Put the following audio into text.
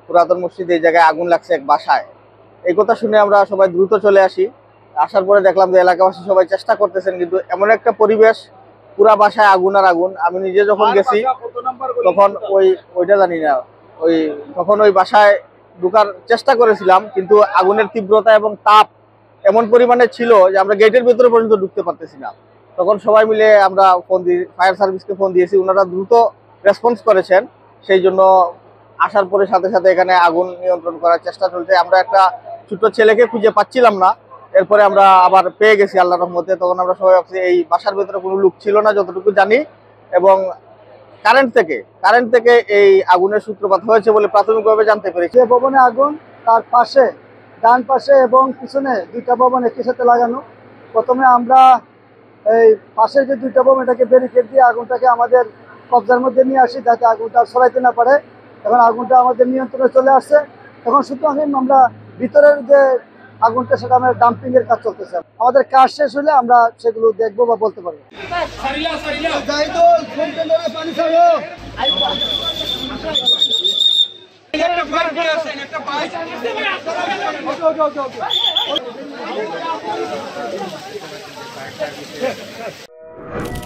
পুরাতন মসজিদ এই জায়গায় আগুন লাগছে এক বাসায়, এই কথা শুনে আমরা সবাই দ্রুত চলে আসি। আসার পরে দেখলাম যে এলাকাবাসী সবাই চেষ্টা করতেছেন, কিন্তু এমন একটা পরিবেশ, পুরা বাসায় আগুন আর আগুন। আমি নিজে যখন গেছি তখন ওইটা জানি না, তখন ওই বাসায় ঢোকার চেষ্টা করেছিলাম, কিন্তু আগুনের তীব্রতা এবং তাপ এমন পরিমাণে ছিল যে আমরা গেটের ভেতরে পর্যন্ত ঢুকতে পারতেছি না। তখন সবাই মিলে আমরা ফায়ার সার্ভিসকে ফোন দিয়েছি, ওনারা দ্রুত রেসপন্স করেছেন। সেই জন্য আসার পরে সাথে সাথে এখানে আগুন নিয়ন্ত্রণ করার চেষ্টা চলছে। আমরা একটা ছোট্ট ছেলেকে খুঁজে পাচ্ছিলাম না, এরপরে আমরা আবার পেয়ে গেছি আল্লাহর রহমতে। তখন আমরা সবাই ভাবছি এই বাসার ভেতরে কোনো লোক ছিল না যতটুকু জানি, এবং কারেন্ট থেকে এই আগুনের সূত্রপাত হয়েছে বলে প্রাথমিকভাবে জানতে পেরেছি। যে ভবনে আগুন, তার পাশে ডান পাশে এবং পিছনে দুইটা ভবন একই সাথে লাগানো। প্রথমে আমরা এই পাশের যে দুইটা ভবন, এটাকে ব্যারিকেড দিয়ে আগুনটাকে আমাদের কবজার মধ্যে নিয়ে আসি, যাতে আগুনটা ছড়াইতে না পারে। এখন আগুনটা আমাদের নিয়ন্ত্রণে চলে আসছে। এখন শুধু আমরা ভিতরের যে আগুনটা, সেটা আমরা ডাম্পিং এর কাজ চলতেছে। আমাদের কাজ শেষ হলে আমরা সেগুলো দেখবো বা বলতে পারবো। একটা